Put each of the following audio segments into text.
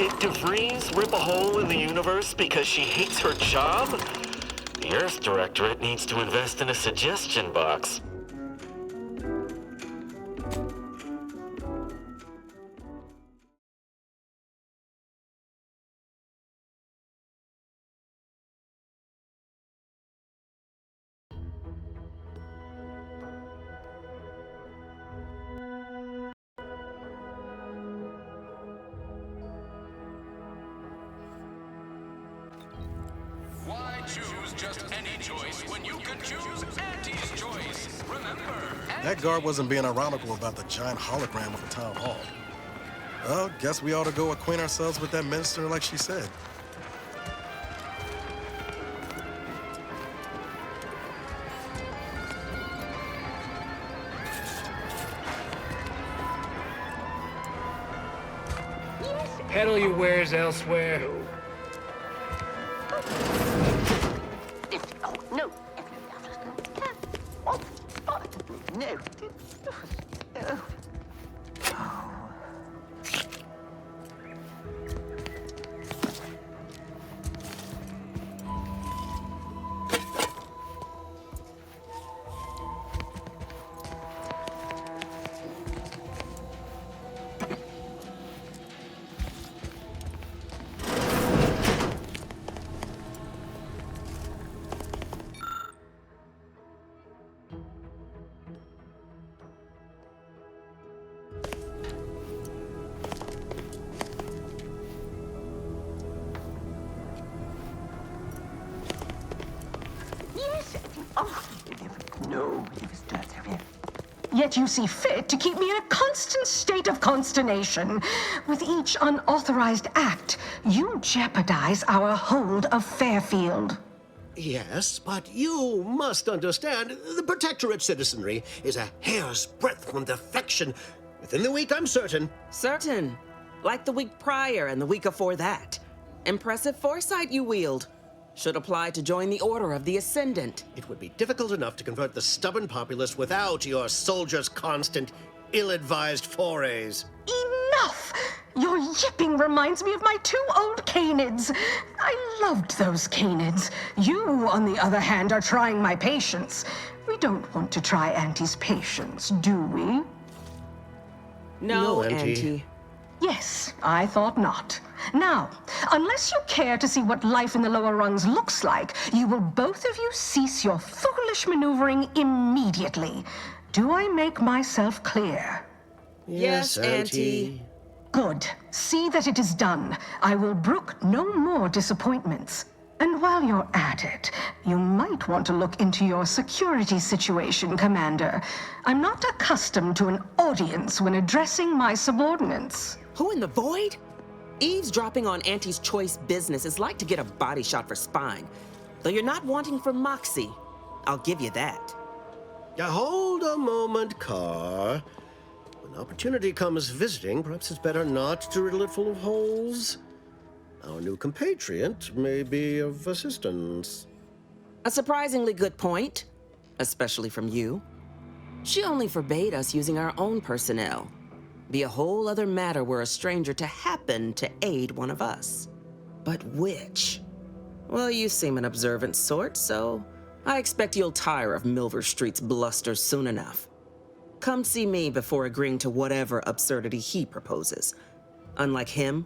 Did DeVries rip a hole in the universe because she hates her job? The Earth Directorate needs to invest in a suggestion box. Why choose just any choice when you can choose Auntie's choice? Remember, That guard wasn't being ironical about the giant hologram of the town hall. Well, guess we ought to go acquaint ourselves with that minister like she said. Peddle your wares elsewhere. Oh, no. Oh, no. No, it was dirt area. Yet you see fit to keep me in a constant state of consternation. With each unauthorized act, you jeopardize our hold of Fairfield. Yes, but you must understand, the Protectorate citizenry is a hair's breadth from defection. Within the week, I'm certain. Certain. Like the week prior and the week before that. Impressive foresight you wield. Should apply to join the Order of the Ascendant. It would be difficult enough to convert the stubborn populace without your soldiers' constant, ill-advised forays. Enough! Your yipping reminds me of my 2 old canids. I loved those canids. You, on the other hand, are trying my patience. We don't want to try Auntie's patience, do we? No, Auntie. Auntie. Yes, I thought not. Now, unless you care to see what life in the lower rungs looks like, you will both of you cease your foolish maneuvering immediately. Do I make myself clear? Yes, Auntie. Good. See that it is done. I will brook no more disappointments. And while you're at it, you might want to look into your security situation, Commander. I'm not accustomed to an audience when addressing my subordinates. Who in the void? Eavesdropping on Auntie's choice business is like to get a body shot for spying. Though you're not wanting for moxie. I'll give you that. Hold a moment, Carr. When opportunity comes visiting, perhaps it's better not to riddle it full of holes. Our new compatriot may be of assistance. A surprisingly good point, especially from you. She only forbade us using our own personnel. Be a whole other matter were a stranger to happen to aid one of us. But which? Well, you seem an observant sort, so I expect you'll tire of Milver Street's bluster soon enough. Come see me before agreeing to whatever absurdity he proposes. Unlike him,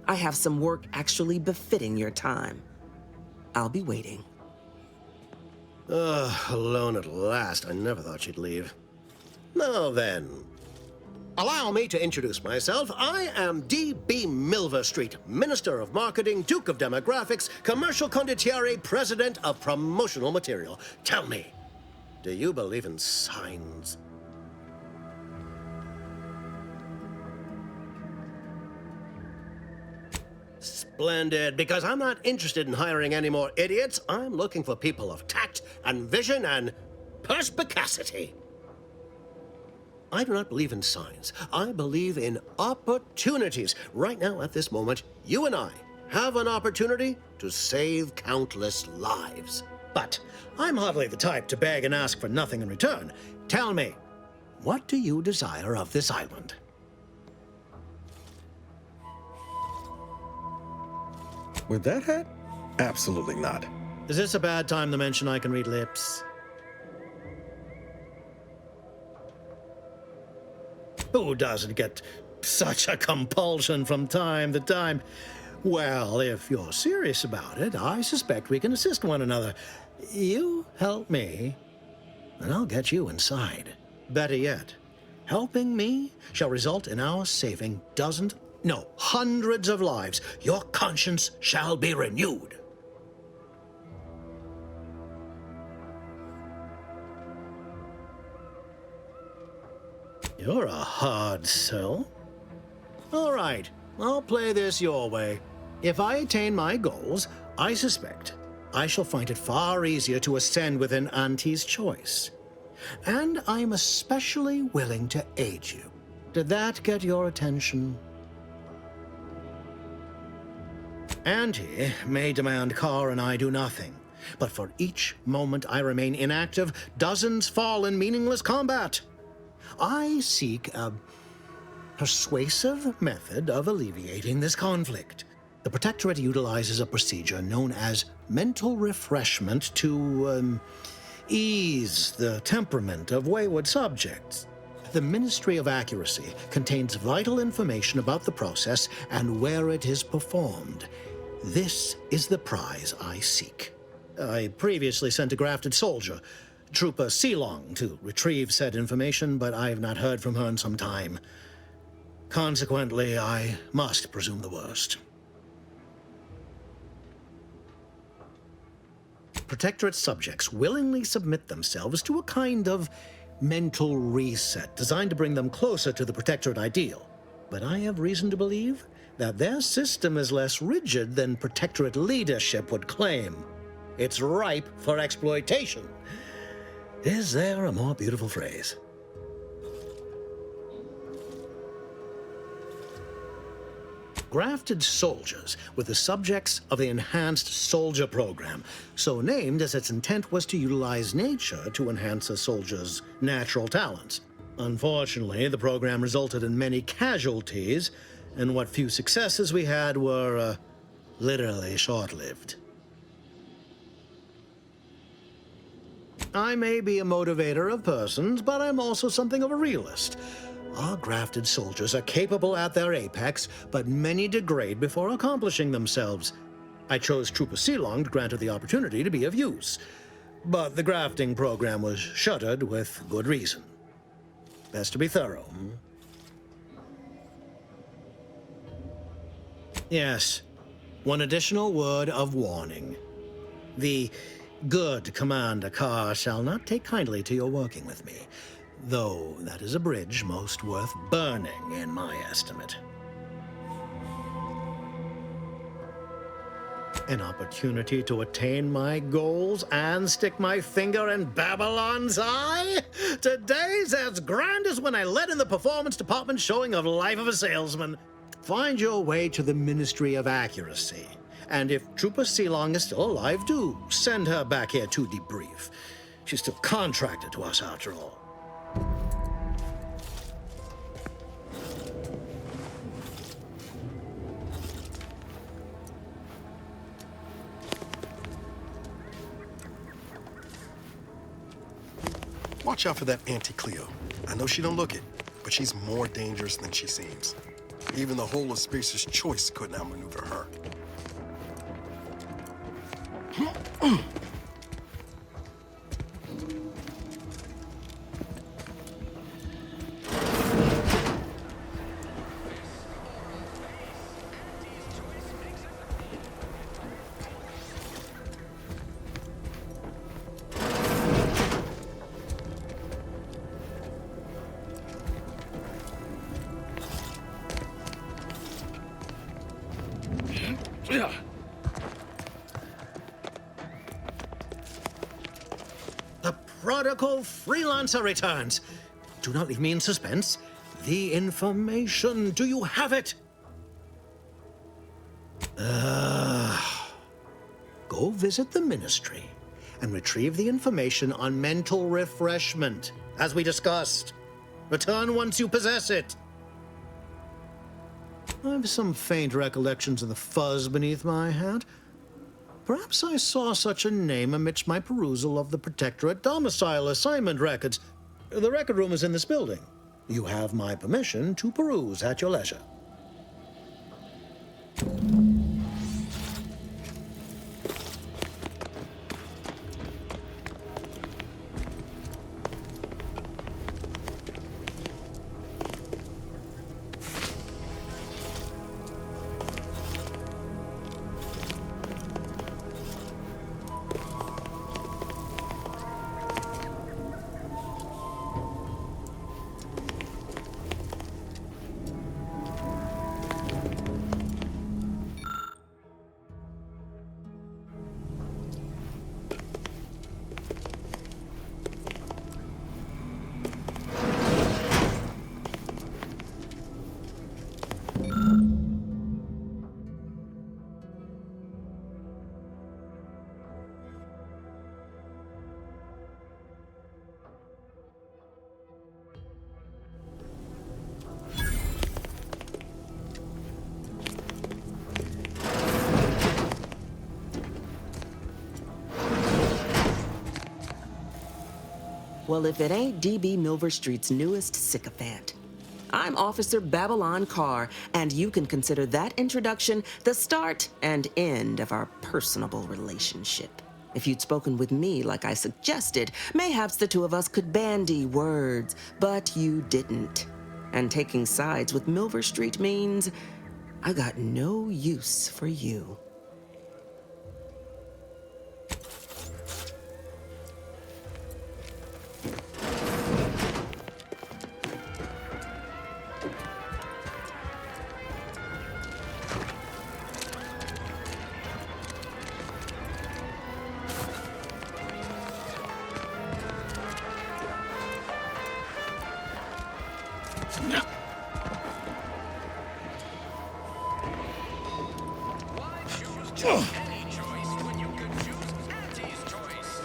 I have some work actually befitting your time. I'll be waiting. Alone at last. I never thought she'd leave. Now then, allow me to introduce myself. I am D.B. Milver Street, Minister of Marketing, Duke of Demographics, Commercial Condottiere, President of Promotional Material. Tell me, do you believe in signs? Splendid, because I'm not interested in hiring any more idiots. I'm looking for people of tact and vision and perspicacity. I do not believe in signs. I believe in opportunities. Right now, at this moment, you and I have an opportunity to save countless lives. But I'm hardly the type to beg and ask for nothing in return. Tell me, what do you desire of this island? With that hat? Absolutely not. Is this a bad time to mention I can read lips? Who doesn't get such a compulsion from time to time? Well, if you're serious about it, I suspect we can assist one another. You help me, and I'll get you inside. Better yet, helping me shall result in our saving dozens, no, hundreds of lives. Your conscience shall be renewed. You're a hard sell. All right, I'll play this your way. If I attain my goals, I suspect I shall find it far easier to ascend within Auntie's choice. And I'm especially willing to aid you. Did that get your attention? Auntie may demand Carr and I do nothing, but for each moment I remain inactive, dozens fall in meaningless combat. I seek a persuasive method of alleviating this conflict. The Protectorate utilizes a procedure known as mental refreshment to ease the temperament of wayward subjects. The Ministry of Accuracy contains vital information about the process and where it is performed. This is the prize I seek. I previously sent a grafted soldier, Trooper Sealong, to retrieve said information, but I have not heard from her in some time. Consequently, I must presume the worst. Protectorate subjects willingly submit themselves to a kind of mental reset designed to bring them closer to the Protectorate ideal. But I have reason to believe that their system is less rigid than Protectorate leadership would claim. It's ripe for exploitation. Is there a more beautiful phrase? Grafted soldiers were the subjects of the Enhanced Soldier Program, so named as its intent was to utilize nature to enhance a soldier's natural talents. Unfortunately, the program resulted in many casualties, and what few successes we had were, literally short-lived. I may be a motivator of persons, but I'm also something of a realist. Our grafted soldiers are capable at their apex, but many degrade before accomplishing themselves. I chose Trooper Sealong to grant her the opportunity to be of use, but the grafting program was shuttered with good reason. Best to be thorough. Yes, one additional word of warning. The good Commander Carr shall not take kindly to your working with me, though that is a bridge most worth burning in my estimate. An opportunity to attain my goals and stick my finger in Babylon's eye? Today's as grand as when I led in the performance department showing of Life of a Salesman. Find your way to the Ministry of Accuracy. And if Trooper Sealong is still alive, do send her back here to debrief. She's still contracted to us after all. Watch out for that Auntie Cleo. I know she don't look it, but she's more dangerous than she seems. Even the whole of Spears' choice couldn't outmaneuver her. The prodigal freelancer returns. Do not leave me in suspense. The information, do you have it? Go visit the ministry and retrieve the information on mental refreshment, as we discussed. Return once you possess it. I've some faint recollections of the fuzz beneath my hat. Perhaps I saw such a name amidst my perusal of the Protectorate domicile assignment records. The record room is in this building. You have my permission to peruse at your leisure. Well, if it ain't DB Milver Street's newest sycophant. I'm Officer Babylon Carr, and you can consider that introduction the start and end of our personable relationship. If you'd spoken with me like I suggested, mayhaps the two of us could bandy words, but you didn't. And taking sides with Milver Street means I got no use for you. Why choose just any choice when you can choose Auntie's choice?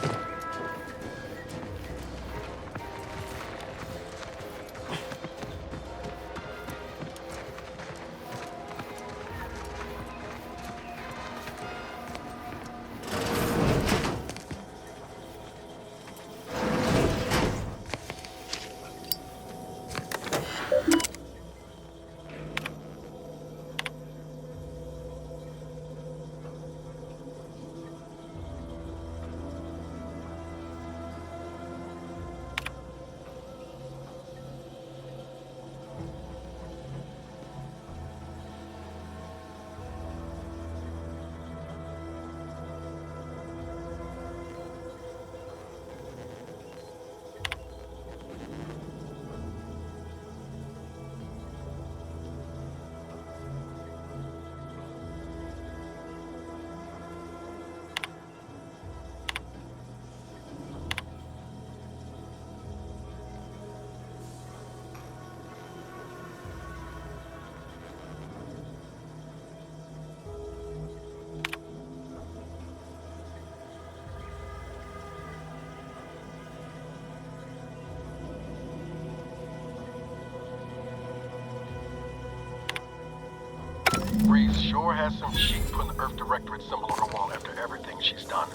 Reese sure has some cheek putting the Earth Directorate symbol on her wall after everything she's done.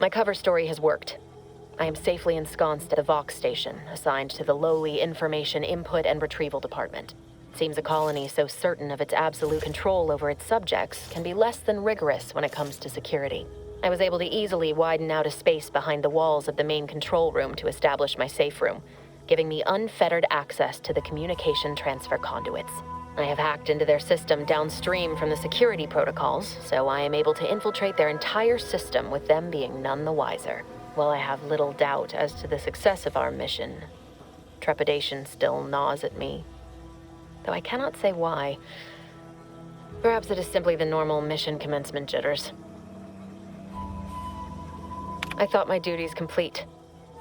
My cover story has worked. I am safely ensconced at the Vox station, assigned to the lowly Information Input and Retrieval Department. It seems a colony so certain of its absolute control over its subjects can be less than rigorous when it comes to security. I was able to easily widen out a space behind the walls of the main control room to establish my safe room, giving me unfettered access to the communication transfer conduits. I have hacked into their system downstream from the security protocols, so I am able to infiltrate their entire system with them being none the wiser. While I have little doubt as to the success of our mission, trepidation still gnaws at me, though I cannot say why. Perhaps it is simply the normal mission commencement jitters. I thought my duties complete.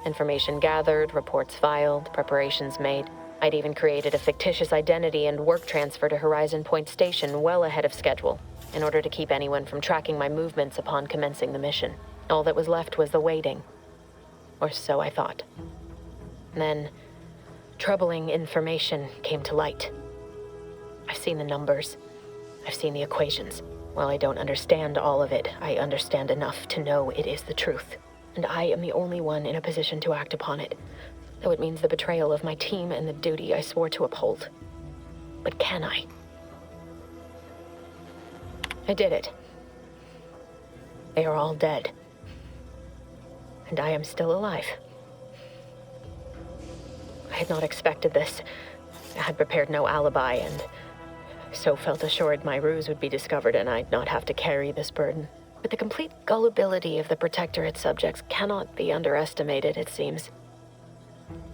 Information gathered, reports filed, preparations made. I'd even created a fictitious identity and work transfer to Horizon Point Station well ahead of schedule, in order to keep anyone from tracking my movements upon commencing the mission. All that was left was the waiting. Or so I thought. Then, troubling information came to light. I've seen the numbers. I've seen the equations. While I don't understand all of it, I understand enough to know it is the truth. And I am the only one in a position to act upon it, though it means the betrayal of my team and the duty I swore to uphold. But can I? I did it. They are all dead. And I am still alive. I had not expected this. I had prepared no alibi, and so felt assured my ruse would be discovered and I'd not have to carry this burden. But the complete gullibility of the Protectorate subjects cannot be underestimated, it seems.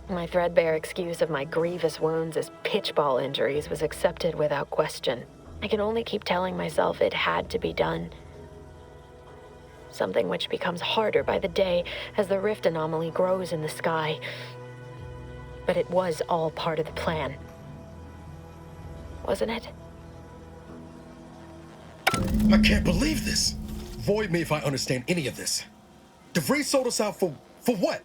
My threadbare excuse of my grievous wounds as pitchball injuries was accepted without question. I can only keep telling myself it had to be done. Something which becomes harder by the day as the rift anomaly grows in the sky. But it was all part of the plan. Wasn't it? I can't believe this. Void me if I understand any of this. DeVries sold us out for what?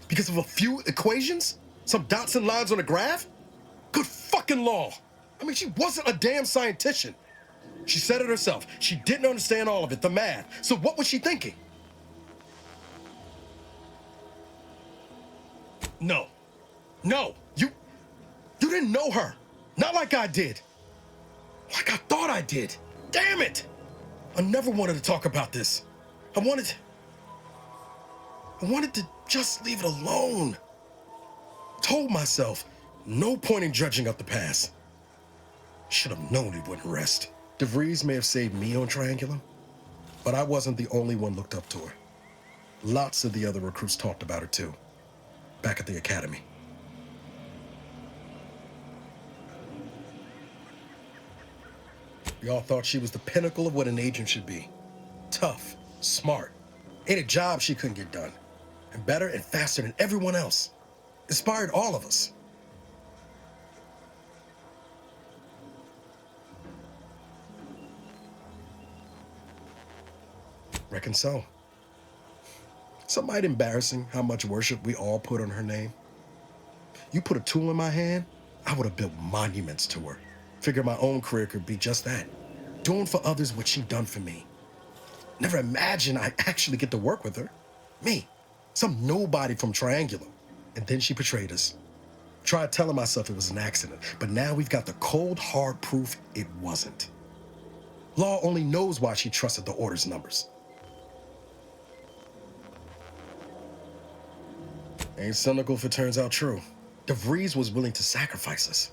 Because of a few equations? Some dots and lines on a graph? Good fucking law. I mean, she wasn't a damn scientist. She said it herself. She didn't understand all of it, the math. So what was she thinking? No. No. You didn't know her. Not like I did. Like I thought I did. Damn it. I never wanted to talk about this. I wanted to just leave it alone. Told myself, no point in judging up the past. Should have known it wouldn't rest. DeVries may have saved me on Triangulum, but I wasn't the only one looked up to her. Lots of the other recruits talked about her too, back at the academy. We all thought she was the pinnacle of what an agent should be. Tough, smart, ain't a job she couldn't get done. And better and faster than everyone else. Inspired all of us. Reckon so. Some might embarrassing how much worship we all put on her name. You put a tool in my hand, I would have built monuments to her. Figured my own career could be just that. Doing for others what she done for me. Never imagined I'd actually get to work with her. Me, some nobody from Triangulum. And then she betrayed us. Tried telling myself it was an accident, but now we've got the cold, hard proof it wasn't. Law only knows why she trusted the Order's numbers. Ain't cynical if it turns out true. DeVries was willing to sacrifice us.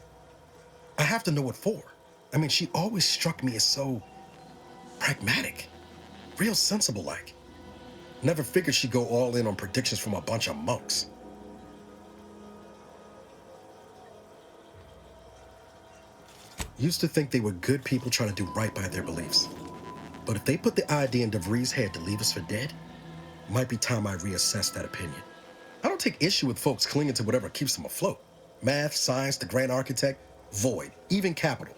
I have to know what for. I mean, she always struck me as so pragmatic, real sensible-like. Never figured she'd go all in on predictions from a bunch of monks. Used to think they were good people trying to do right by their beliefs. But if they put the idea in DeVries' head to leave us for dead, it might be time I reassess that opinion. I don't take issue with folks clinging to whatever keeps them afloat. Math, science, the grand architect, void, even capital.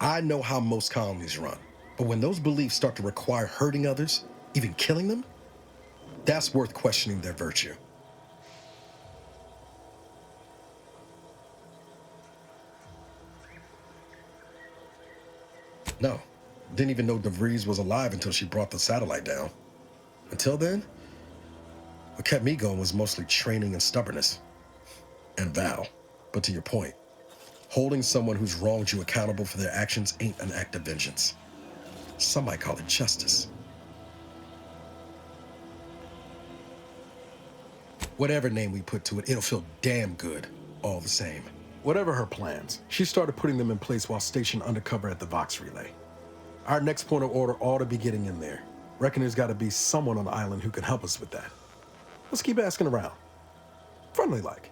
I know how most colonies run. But when those beliefs start to require hurting others, even killing them, that's worth questioning their virtue. No, didn't even know DeVries was alive until she brought the satellite down. Until then, What kept me going was mostly training and stubbornness. And Val. But to your point, holding someone who's wronged you accountable for their actions ain't an act of vengeance. Some might call it justice. Whatever name we put to it, it'll feel damn good, all the same. Whatever her plans, she started putting them in place while stationed undercover at the Vox Relay. Our next point of order ought to be getting in there. Reckon there's got to be someone on the island who can help us with that. Let's keep asking around. Friendly like.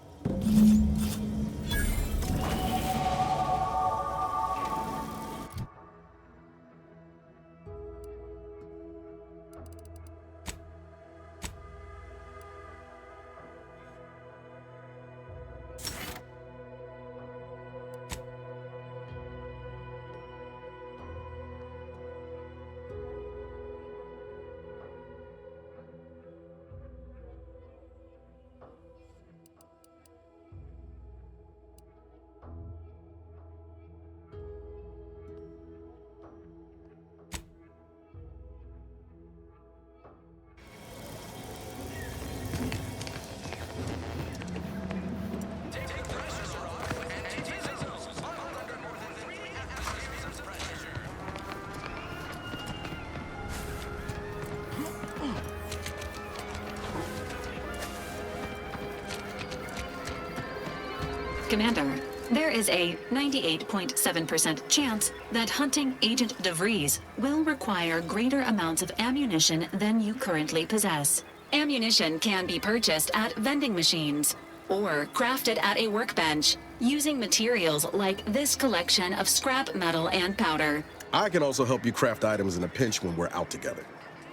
Commander, there is a 98.7% chance that hunting Agent DeVries will require greater amounts of ammunition than you currently possess. Ammunition can be purchased at vending machines or crafted at a workbench using materials like this collection of scrap metal and powder. I can also help you craft items in a pinch when we're out together.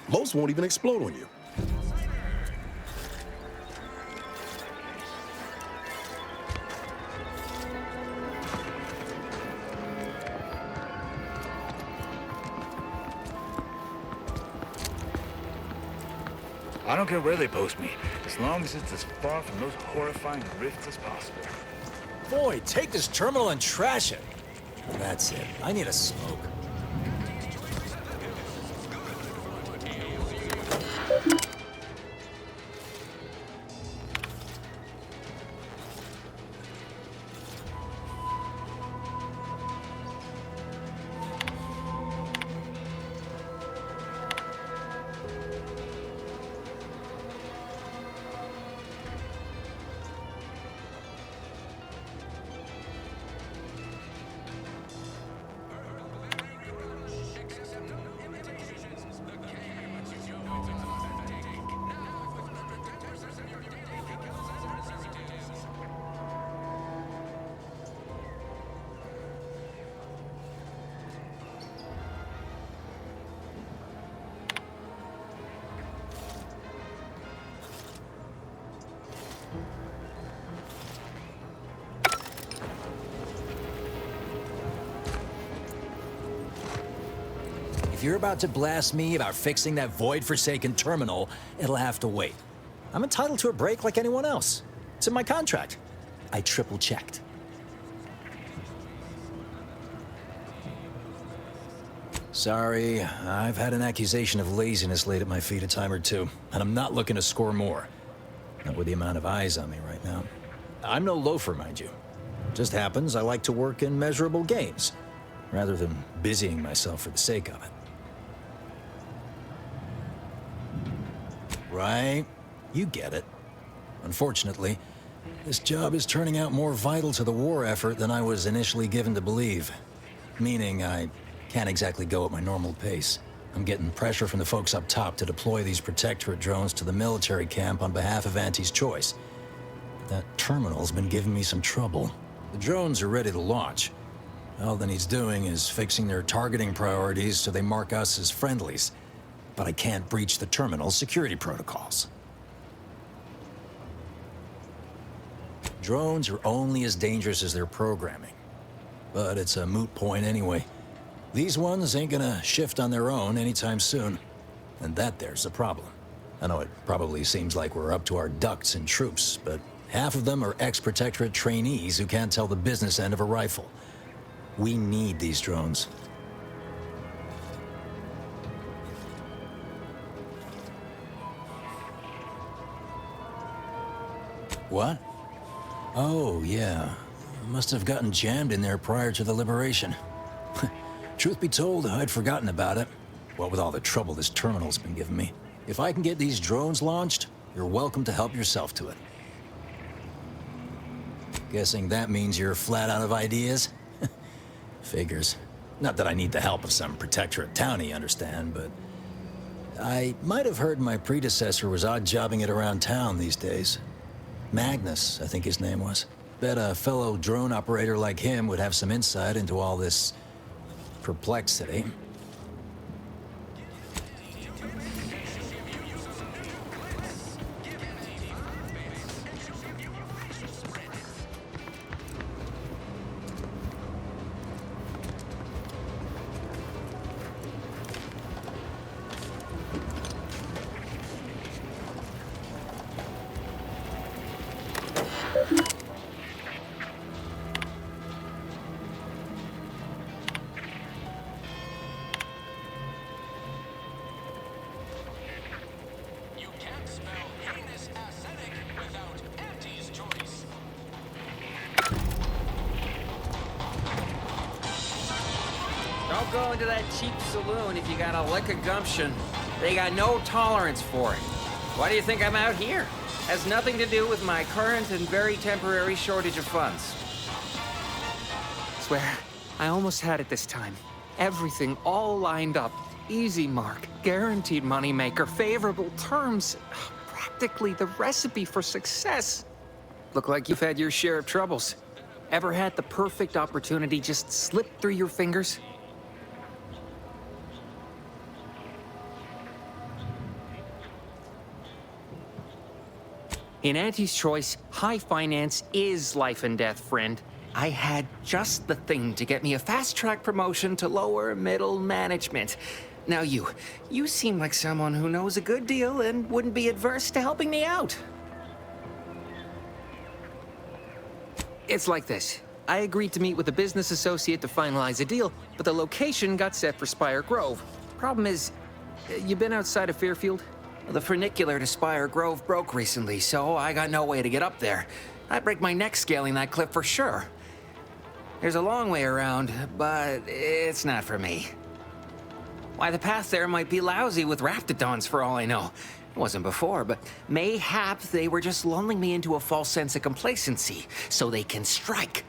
Most won't even explode on you. I don't care where they post me, as long as it's as far from those horrifying rifts as possible. Boy, take this terminal and trash it. That's it. I need a smoke. If you're about to blast me about fixing that void-forsaken terminal, it'll have to wait. I'm entitled to a break like anyone else. It's in my contract. I triple-checked. Sorry, I've had an accusation of laziness laid at my feet a time or two, and I'm not looking to score more. Not with the amount of eyes on me right now. I'm no loafer, mind you. Just happens I like to work in measurable gains, rather than busying myself for the sake of it. Right? You get it. Unfortunately, this job is turning out more vital to the war effort than I was initially given to believe. Meaning I can't exactly go at my normal pace. I'm getting pressure from the folks up top to deploy these Protectorate drones to the military camp on behalf of Auntie's Choice. That terminal's been giving me some trouble. The drones are ready to launch. All that he's doing is fixing their targeting priorities so they mark us as friendlies. But I can't breach the terminal's security protocols. Drones are only as dangerous as their programming. But it's a moot point anyway. These ones ain't gonna shift on their own anytime soon. And that there's a problem. I know it probably seems like we're up to our ducks in troops, but half of them are ex-Protectorate trainees who can't tell the business end of a rifle. We need these drones. What? Oh, yeah. Must have gotten jammed in there prior to the liberation. Truth be told, I'd forgotten about it. What with all the trouble this terminal's been giving me. If I can get these drones launched, you're welcome to help yourself to it. Guessing that means you're flat out of ideas? Figures. Not that I need the help of some Protectorate townie, understand, but... I might have heard my predecessor was odd-jobbing it around town these days. Magnus, I think his name was. Bet a fellow drone operator like him would have some insight into all this... perplexity. Don't go into that cheap saloon if you got a lick of gumption. They got no tolerance for it. Why do you think I'm out here? Has nothing to do with my current and very temporary shortage of funds. Swear, I almost had it this time. Everything all lined up. Easy mark, guaranteed moneymaker, favorable terms. Practically the recipe for success. Look like you've had your share of troubles. Ever had the perfect opportunity just slip through your fingers? In Auntie's choice, high finance is life and death, friend. I had just the thing to get me a fast-track promotion to lower middle management. Now you seem like someone who knows a good deal and wouldn't be adverse to helping me out. It's like this. I agreed to meet with a business associate to finalize a deal, but the location got set for Spire Grove. Problem is, you been outside of Fairfield? The funicular to Spire Grove broke recently, so I got no way to get up there. I'd break my neck scaling that cliff for sure. There's a long way around, but it's not for me. Why, the path there might be lousy with raptidons for all I know. It wasn't before, but mayhap they were just lulling me into a false sense of complacency so they can strike.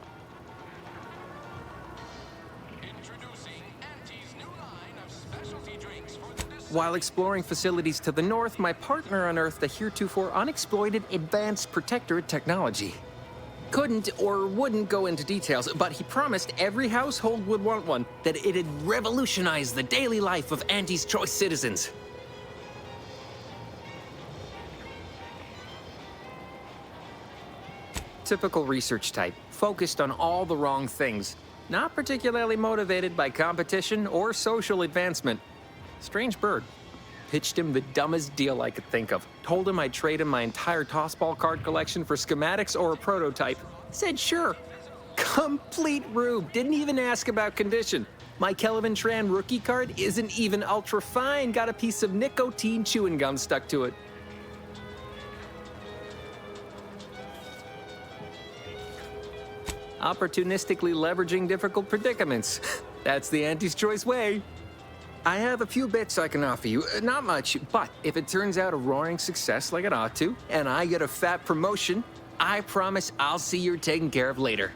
While exploring facilities to the north, my partner unearthed a heretofore unexploited advanced Protectorate technology. Couldn't or wouldn't go into details, but he promised every household would want one, that it'd revolutionize the daily life of Auntie's Choice citizens. Typical research type, focused on all the wrong things. Not particularly motivated by competition or social advancement. Strange bird. Pitched him the dumbest deal I could think of. Told him I'd trade him my entire tossball card collection for schematics or a prototype. Said sure. Complete rube. Didn't even ask about condition. My Kelvin Tran rookie card isn't even ultra fine. Got a piece of nicotine chewing gum stuck to it. Opportunistically leveraging difficult predicaments. That's the Auntie's Choice way. I have a few bits I can offer you. Not much, but if it turns out a roaring success like it ought to, and I get a fat promotion, I promise I'll see you're taken care of later.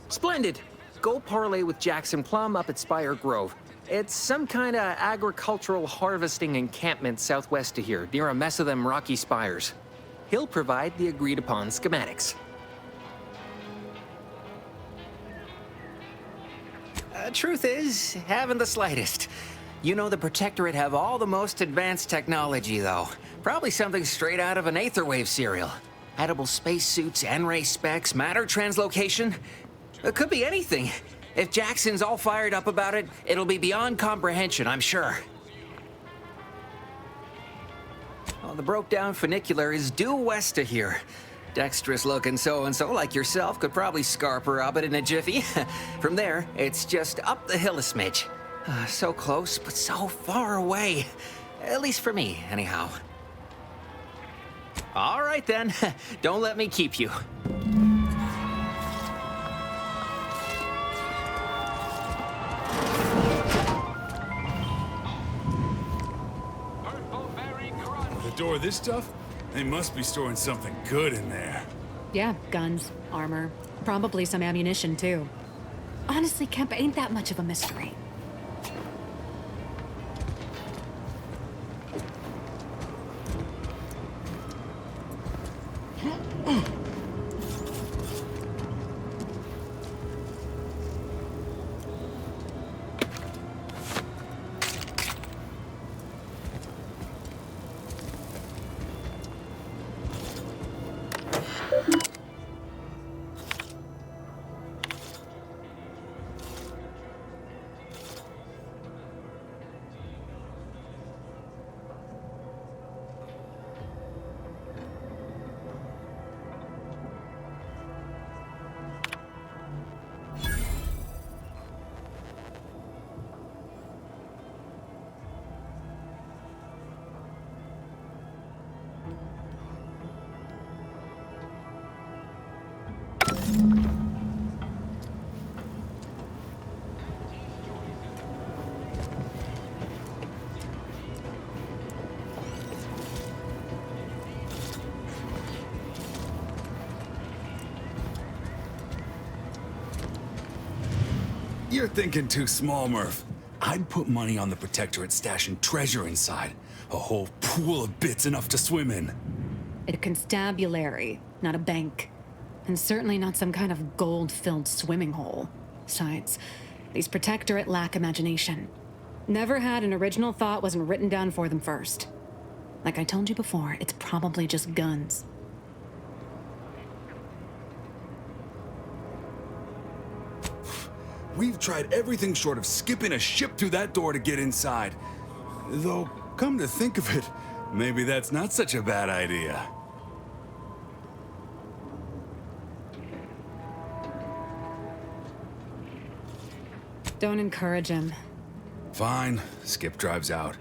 Splendid. Go parlay with Jackson Plum up at Spire Grove. It's some kind of agricultural harvesting encampment southwest of here, near a mess of them rocky spires. He'll provide the agreed-upon schematics. Truth is, haven't the slightest. You know the Protectorate have all the most advanced technology, though. Probably something straight out of an Aetherwave serial. Edible spacesuits, N-ray specs, matter translocation. It could be anything. If Jackson's all fired up about it, it'll be beyond comprehension, I'm sure. Well, the broke-down funicular is due west of here. Dexterous-looking so-and-so like yourself could probably scarp her up it in a jiffy. From there, it's just up the hill a smidge. So close, but so far away. At least for me, anyhow. All right, then. Don't let me keep you. The door this stuff? They must be storing something good in there. Yeah, guns, armor, probably some ammunition, too. Honestly, Kemp ain't that much of a mystery. You're thinking too small, Murph. I'd put money on the Protectorate stashing treasure inside. A whole pool of bits enough to swim in. A constabulary, not a bank. And certainly not some kind of gold-filled swimming hole. Besides, these Protectorate lack imagination. Never had an original thought wasn't written down for them first. Like I told you before, it's probably just guns. We've tried everything short of skipping a ship through that door to get inside. Though, come to think of it, maybe that's not such a bad idea. Don't encourage him. Fine. Skip drives out.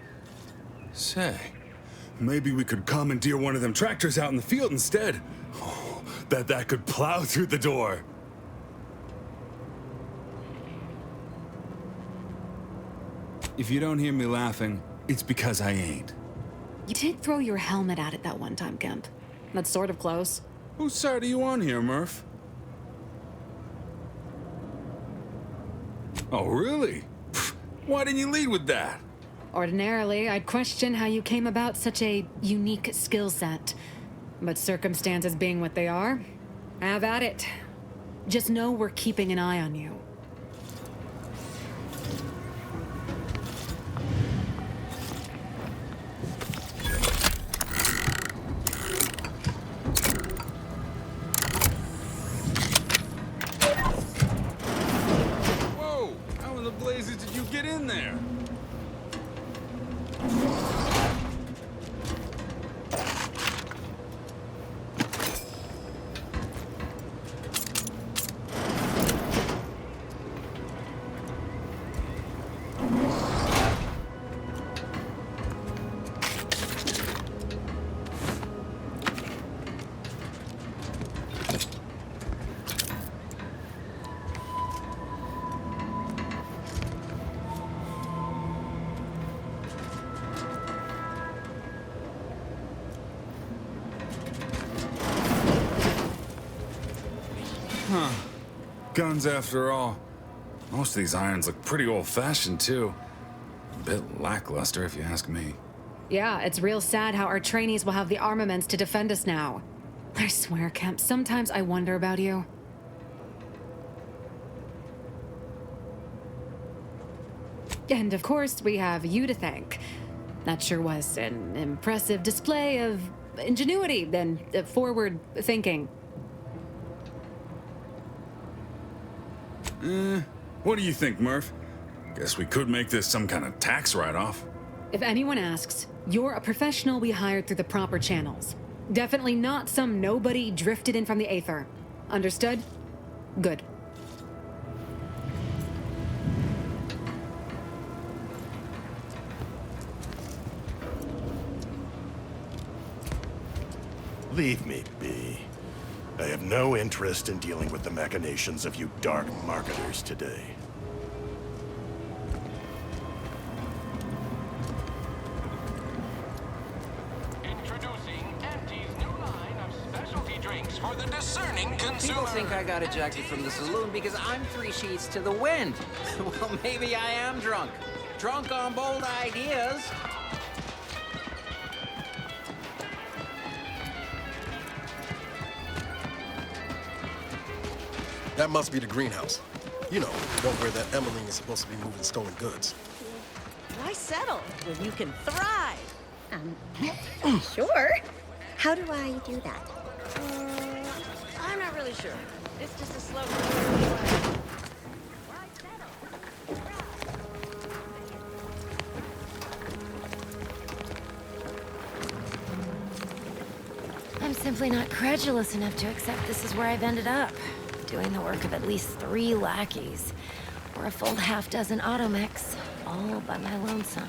Say, maybe we could commandeer one of them tractors out in the field instead. Oh, that could plow through the door. If you don't hear me laughing, it's because I ain't. You did throw your helmet at it that one time, Kemp. That's sort of close. Whose side are you on here, Murph? Oh, really? Why didn't you lead with that? Ordinarily, I'd question how you came about such a unique skill set. But circumstances being what they are, have at it. Just know we're keeping an eye on you. Whoa! How in the blazes did you get in there? Huh. Guns after all. Most of these irons look pretty old-fashioned, too. A bit lackluster, if you ask me. Yeah, it's real sad how our trainees will have the armaments to defend us now. I swear, Kemp, sometimes I wonder about you. And of course, we have you to thank. That sure was an impressive display of ingenuity and forward thinking. What do you think, Murph? Guess we could make this some kind of tax write-off. If anyone asks, you're a professional we hired through the proper channels. Definitely not some nobody drifted in from the Aether. Understood? Good. Leave me be. I have no interest in dealing with the machinations of you dark marketers today. Introducing AMD's new line of specialty drinks for the discerning consumer. People think I got ejected from the saloon because I'm 3 sheets to the wind. Well, maybe I am drunk. Drunk on bold ideas. That must be the greenhouse. You know, the one where that Emmeline is supposed to be moving stolen goods. Why settle when you can thrive? Sure. How do I do that? I'm not really sure. It's just a slow. I'm simply not credulous enough to accept this is where I've ended up. Doing the work of at least 3 lackeys, or a full half-dozen automechs, all by my lonesome.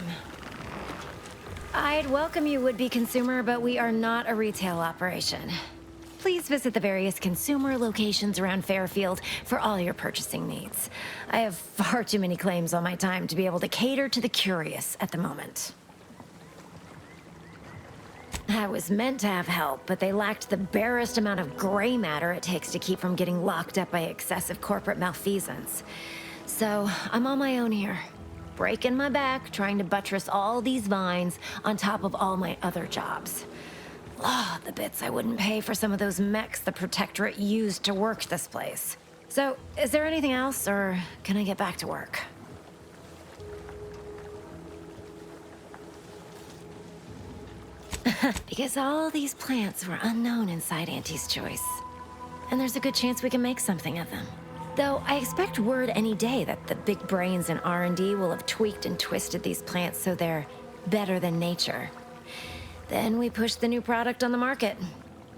I'd welcome you, would-be consumer, but we are not a retail operation. Please visit the various consumer locations around Fairfield for all your purchasing needs. I have far too many claims on my time to be able to cater to the curious at the moment. I was meant to have help, but they lacked the barest amount of gray matter it takes to keep from getting locked up by excessive corporate malfeasance. So, I'm on my own here, breaking my back, trying to buttress all these vines on top of all my other jobs. Oh, the bits I wouldn't pay for some of those mechs the Protectorate used to work this place. So, is there anything else, or can I get back to work? Because all these plants were unknown inside Auntie's Choice. And there's a good chance we can make something of them. Though I expect word any day that the big brains in R&D will have tweaked and twisted these plants so they're better than nature. Then we push the new product on the market.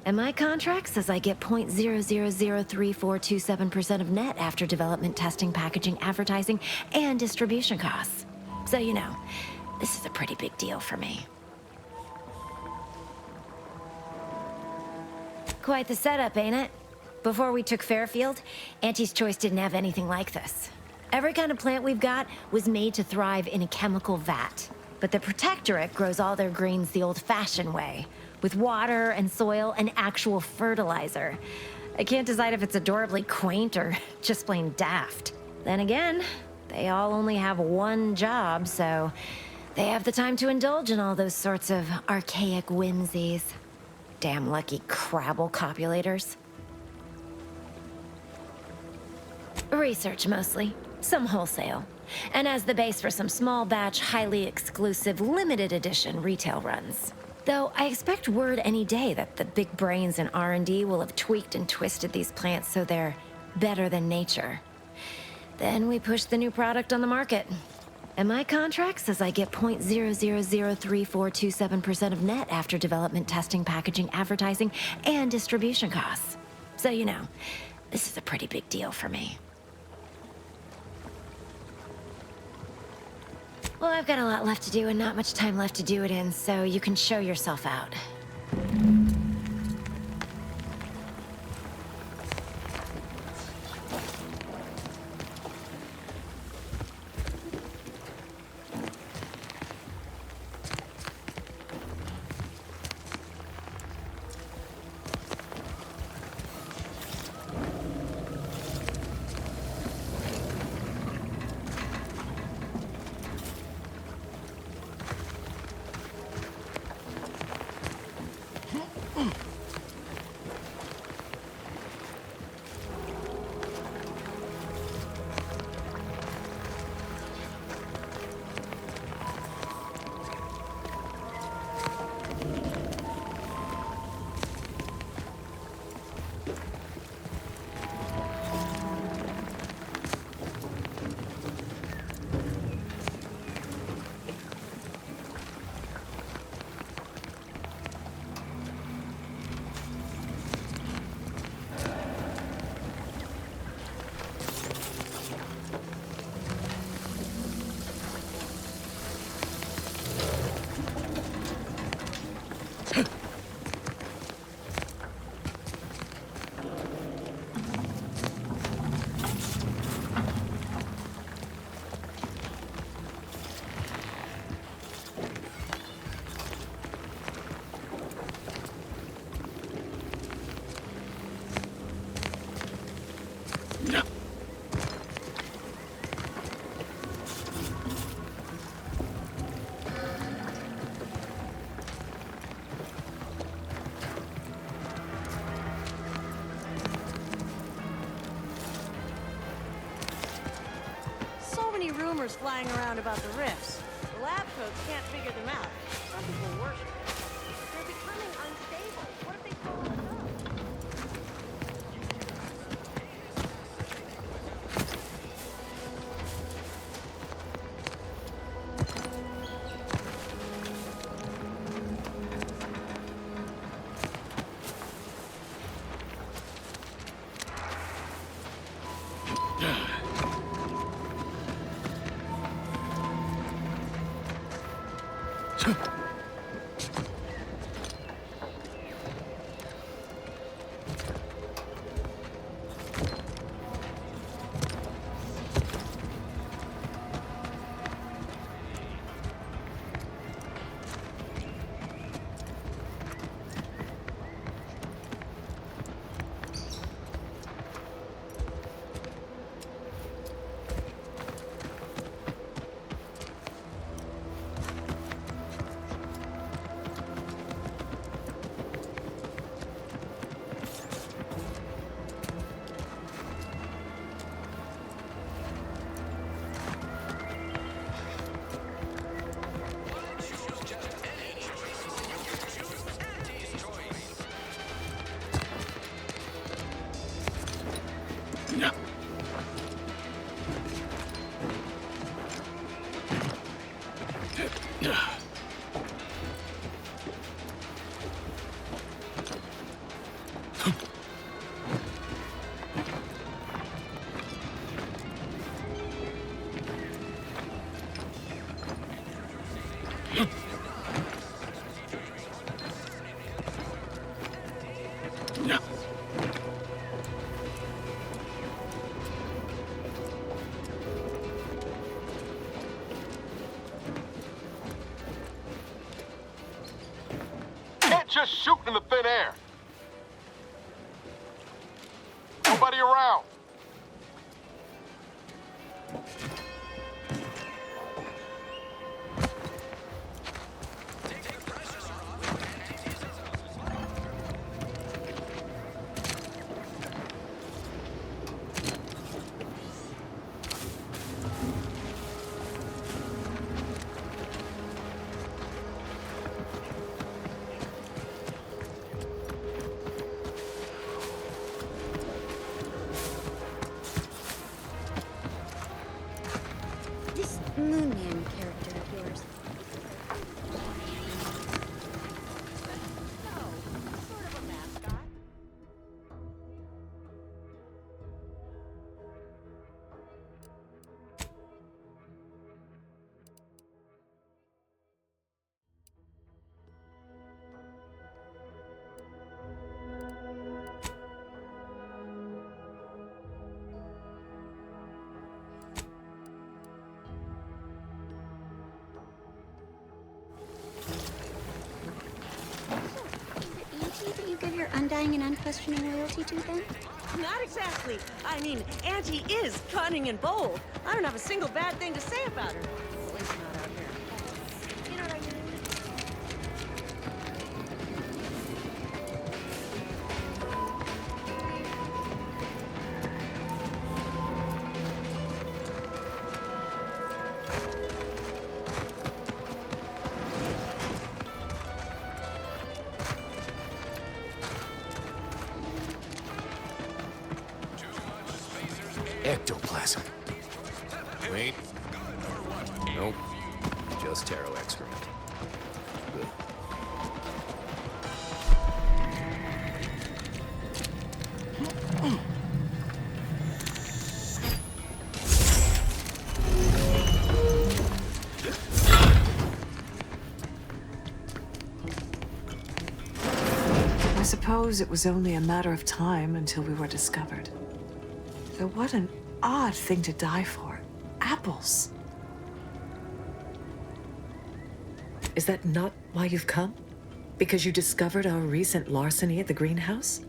And my contract says I get 0.003427% of net after development, testing, packaging, advertising, and distribution costs. So you know, this is a pretty big deal for me. Quite the setup, ain't it? Before we took Fairfield, Auntie's Choice didn't have anything like this. Every kind of plant we've got was made to thrive in a chemical vat. But the Protectorate grows all their greens the old-fashioned way, with water and soil and actual fertilizer. I can't decide if it's adorably quaint or just plain daft. Then again, they all only have one job, so they have the time to indulge in all those sorts of archaic whimsies. Damn lucky Crabble copulators. Research mostly, some wholesale, and as the base for some small batch, highly exclusive, limited edition retail runs. Though I expect word any day that the big brains in R&D will have tweaked and twisted these plants so they're better than nature. Then we push the new product on the market. And my contract says I get 0.003427% of net after development, testing, packaging, advertising, and distribution costs. So you know, this is a pretty big deal for me. Well, I've got a lot left to do and not much time left to do it in, so you can show yourself out. rumors flying around about the rifts. The lab coats can't figure them out. Some people worship them. They're becoming unstable. What if they blow us up? Just shooting in the thin air. Nobody around. Moon Man character of yours. Sort of a mascot. That you give your undying and unquestioning loyalty to, then? Not exactly. I mean, Auntie is cunning and bold. I don't have a single bad thing to say about her. At least not out here. You know what I mean? Ectoplasm. Wait. Nope. Just taro excrement. Good. I suppose it was only a matter of time until we were discovered. Though what an odd thing to die for. Apples. Is that not why you've come? Because you discovered our recent larceny at the greenhouse?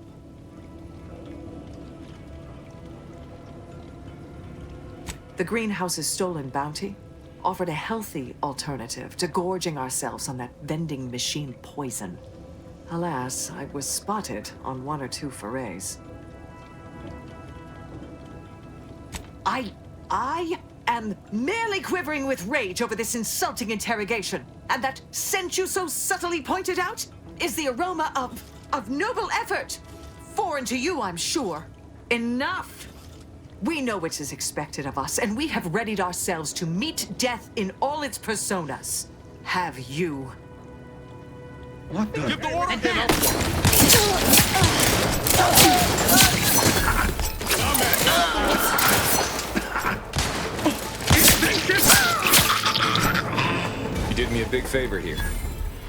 The greenhouse's stolen bounty offered a healthy alternative to gorging ourselves on that vending machine poison. Alas, I was spotted on 1 or 2 forays. I am merely quivering with rage over this insulting interrogation. And that scent you so subtly pointed out is the aroma of noble effort. Foreign to you, I'm sure. Enough! We know what is expected of us, and we have readied ourselves to meet death in all its personas. Have you? What the? Give the order! You did me a big favor here.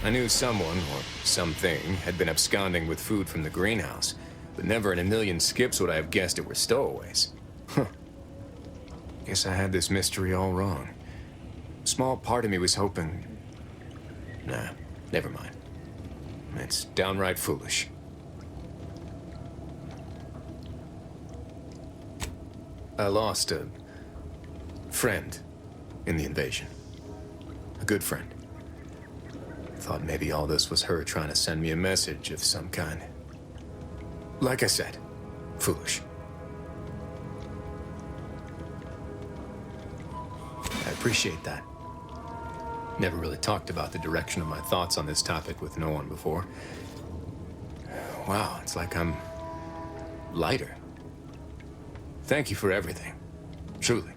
I knew someone, or something, had been absconding with food from the greenhouse, but never in a million skips would I have guessed it were stowaways. Huh. Guess I had this mystery all wrong. A small part of me was hoping... Nah, never mind. It's downright foolish. I lost a friend in the invasion. A good friend. Thought maybe all this was her trying to send me a message of some kind. Like I said, foolish. I appreciate that. Never really talked about the direction of my thoughts on this topic with no one before. Wow, it's like I'm lighter. Thank you for everything. Truly.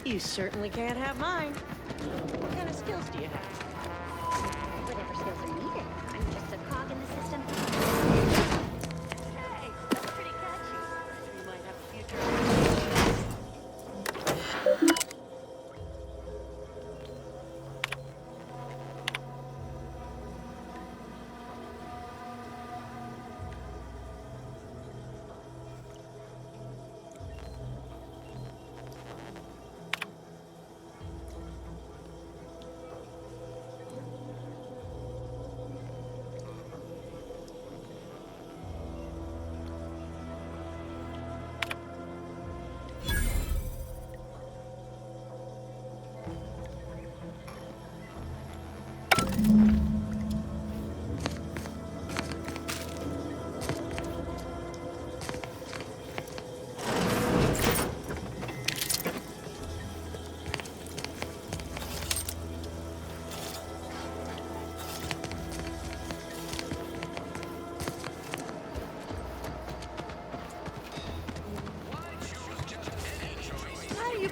You certainly can't have mine. What kind of skills do you have? Whatever skills are needed. I'm just a cog in the system. Hey, that's pretty catchy. You might have a future.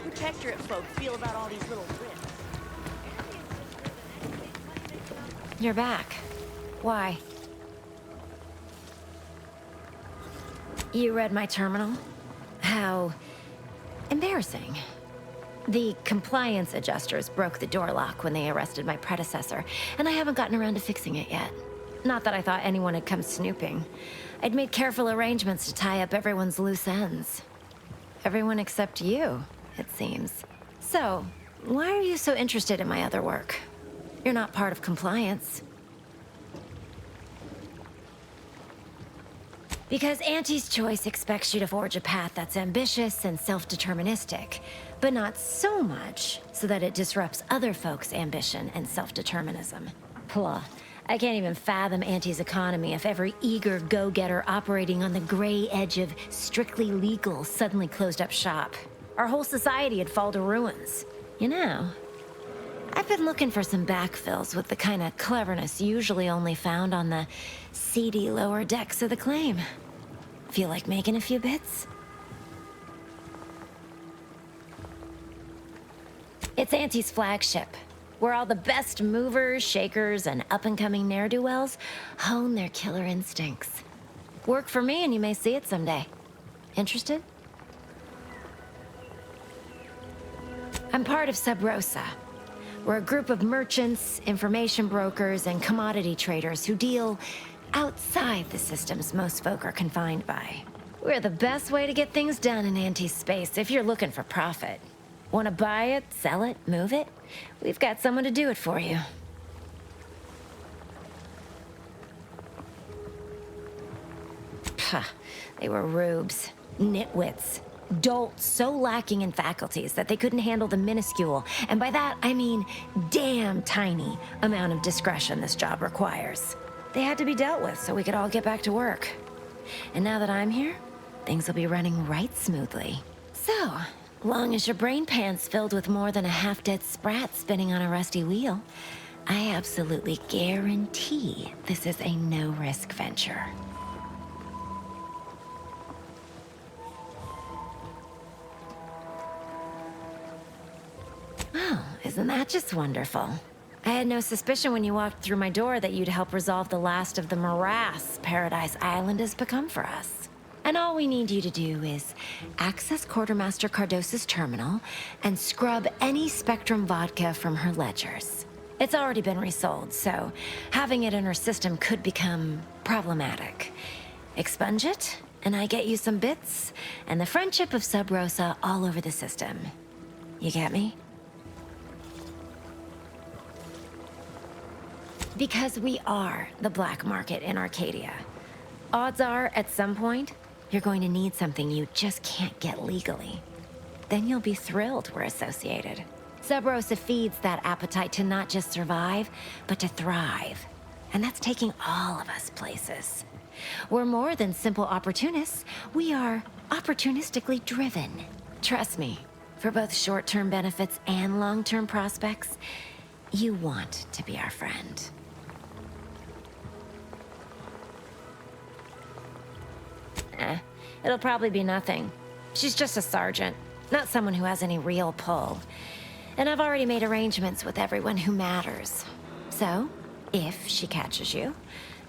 Protectorate folk feel about all these little rifts? You're back. Why? You read my terminal? How embarrassing. The compliance adjusters broke the door lock when they arrested my predecessor, and I haven't gotten around to fixing it yet. Not that I thought anyone had come snooping. I'd made careful arrangements to tie up everyone's loose ends. Everyone except you, it seems. So, why are you so interested in my other work? You're not part of compliance. Because Auntie's Choice expects you to forge a path that's ambitious and self-deterministic, but not so much so that it disrupts other folks' ambition and self-determinism. Blah. I can't even fathom Auntie's economy if every eager go-getter operating on the gray edge of strictly legal suddenly closed up shop. Our whole society would fall to ruins. You know, I've been looking for some backfills with the kind of cleverness usually only found on the seedy lower decks of the claim. Feel like making a few bits? It's Auntie's flagship, where all the best movers, shakers, and up-and-coming ne'er-do-wells hone their killer instincts. Work for me and you may see it someday. Interested? I'm part of Sub Rosa. We're a group of merchants, information brokers, and commodity traders who deal outside the systems most folk are confined by. We're the best way to get things done in Auntie's space if you're looking for profit. Want to buy it, sell it, move it? We've got someone to do it for you. Pah, they were rubes, nitwits, dolts so lacking in faculties that they couldn't handle the minuscule, and by that I mean damn tiny, amount of discretion this job requires. They had to be dealt with so we could all get back to work. And now that I'm here, things will be running right smoothly. So, long as your brain pan's filled with more than a half-dead sprat spinning on a rusty wheel, I absolutely guarantee this is a no-risk venture. Oh, isn't that just wonderful? I had no suspicion when you walked through my door that you'd help resolve the last of the morass Paradise Island has become for us. And all we need you to do is access Quartermaster Cardosa's terminal and scrub any Spectrum vodka from her ledgers. It's already been resold, so having it in her system could become problematic. Expunge it, and I get you some bits, and the friendship of Sub Rosa all over the system. You get me? Because we are the black market in Arcadia. Odds are, at some point, you're going to need something you just can't get legally. Then you'll be thrilled we're associated. Sub Rosa feeds that appetite to not just survive, but to thrive. And that's taking all of us places. We're more than simple opportunists. We are opportunistically driven. Trust me, for both short-term benefits and long-term prospects, you want to be our friend. It'll probably be nothing. She's just a sergeant, not someone who has any real pull. And I've already made arrangements with everyone who matters. So, if she catches you,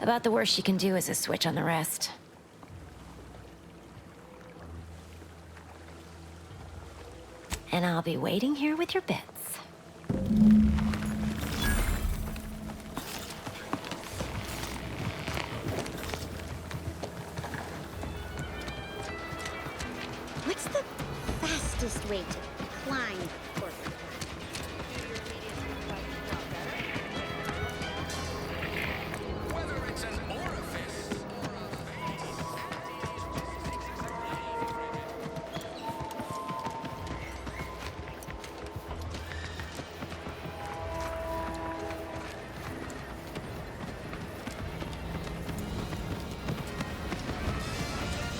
about the worst she can do is a switch on the rest. And I'll be waiting here with your bits. What's the fastest way to climb corporate? Whether it's an orifice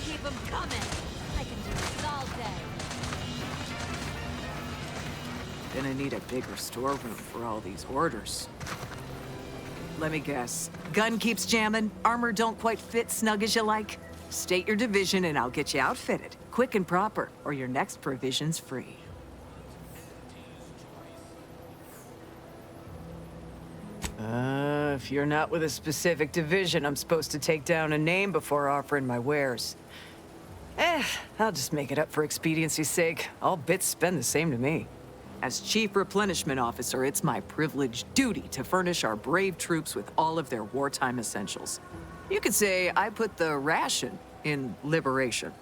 Keep them coming. I can do this all day. Gonna need a bigger storeroom for all these orders. Let me guess. Gun keeps jamming, armor don't quite fit snug as you like. State your division and I'll get you outfitted, quick and proper, or your next provision's free. If you're not with a specific division, I'm supposed to take down a name before offering my wares. I'll just make it up for expediency's sake. All bits spend the same to me. As Chief Replenishment Officer, it's my privileged duty to furnish our brave troops with all of their wartime essentials. You could say I put the ration in liberation.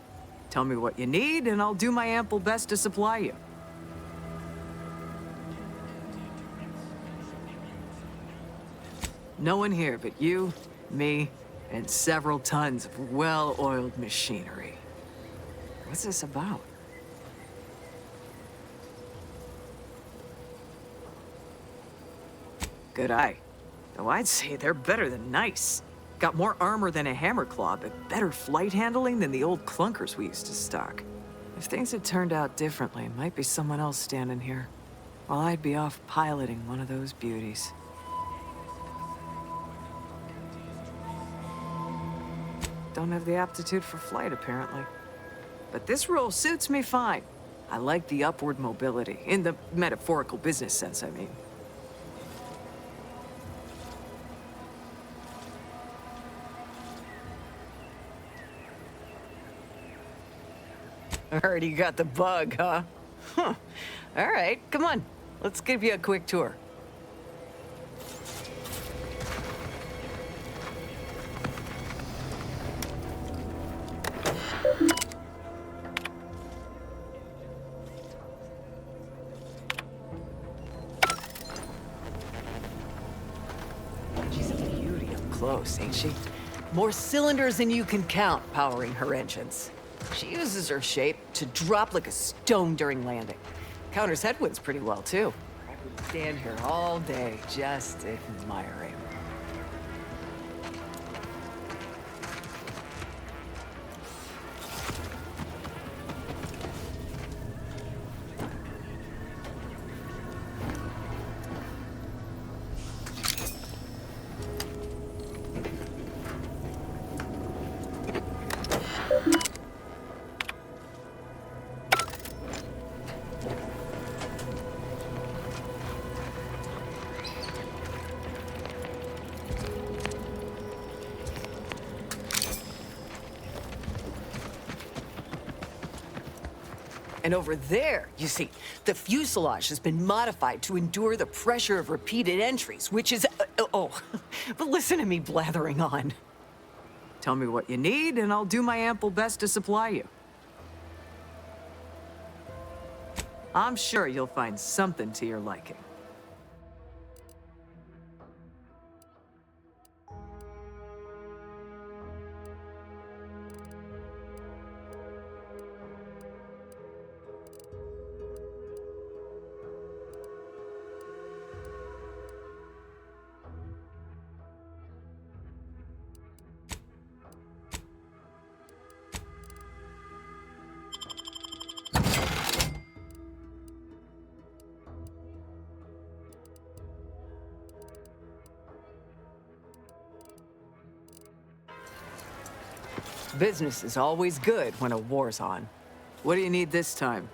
Tell me what you need, and I'll do my ample best to supply you. No one here but you, me, and several tons of well-oiled machinery. What's this about? Good eye. Oh, I'd say they're better than nice. Got more armor than a hammerclaw, but better flight handling than the old clunkers we used to stock. If things had turned out differently, it might be someone else standing here, while I'd be off piloting one of those beauties. Don't have the aptitude for flight, apparently. But this role suits me fine. I like the upward mobility, in the metaphorical business sense, I mean. Already got the bug, huh? Huh. All right, come on. Let's give you a quick tour. She's a beauty up close, ain't she? More cylinders than you can count powering her engines. She uses her shape to drop like a stone during landing. Counters headwinds pretty well, too. I could stand here all day just admiring. And over there, you see, the fuselage has been modified to endure the pressure of repeated entries, which is... but listen to me blathering on. Tell me what you need, and I'll do my ample best to supply you. I'm sure you'll find something to your liking. Business is always good when a war's on. What do you need this time?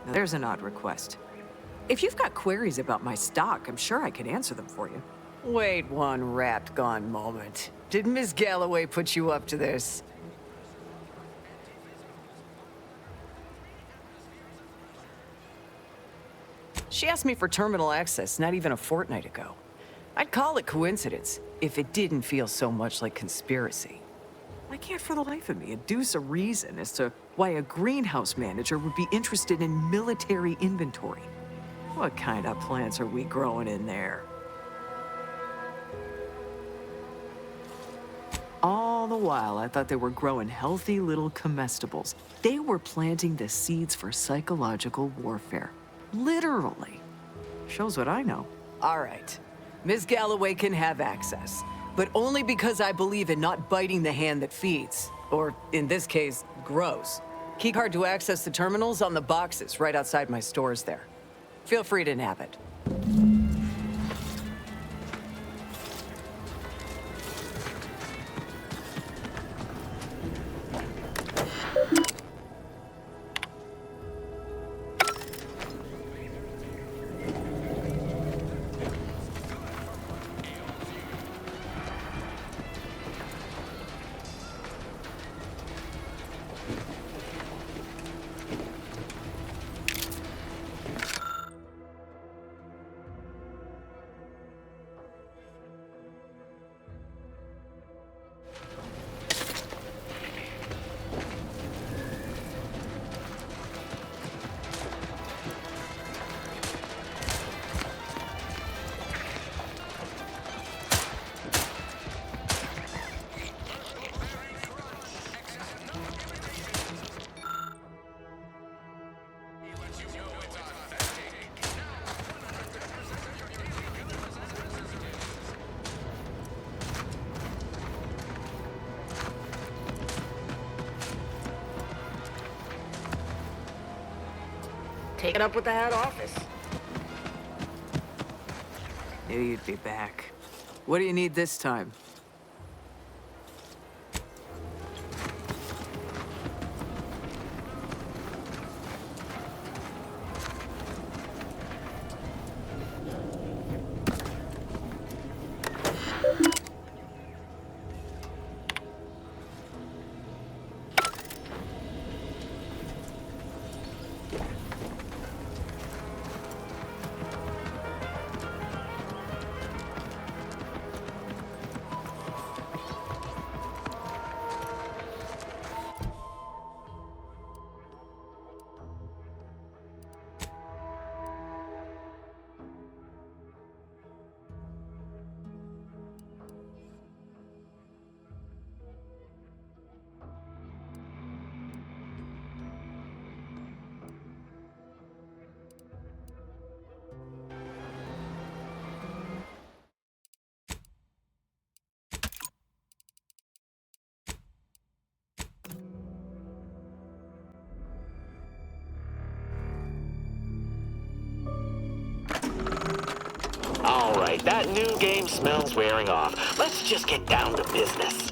Now, there's an odd request. If you've got queries about my stock, I'm sure I can answer them for you. Wait one rapt gone moment. Did Ms. Galloway put you up to this? She asked me for terminal access not even a fortnight ago. I'd call it coincidence if it didn't feel so much like conspiracy. I can't for the life of me adduce a reason as to why a greenhouse manager would be interested in military inventory. What kind of plants are we growing in there? All the while, I thought they were growing healthy little comestibles. They were planting the seeds for psychological warfare. Literally. Shows what I know. All right. Ms. Galloway can have access, but only because I believe in not biting the hand that feeds, or in this case, grows. Keycard to access the terminals on the boxes right outside my stores there. Feel free to nab it. take it up with the head office. Knew you'd be back. What do you need this time? All right, that new game smells wearing off. Let's just get down to business.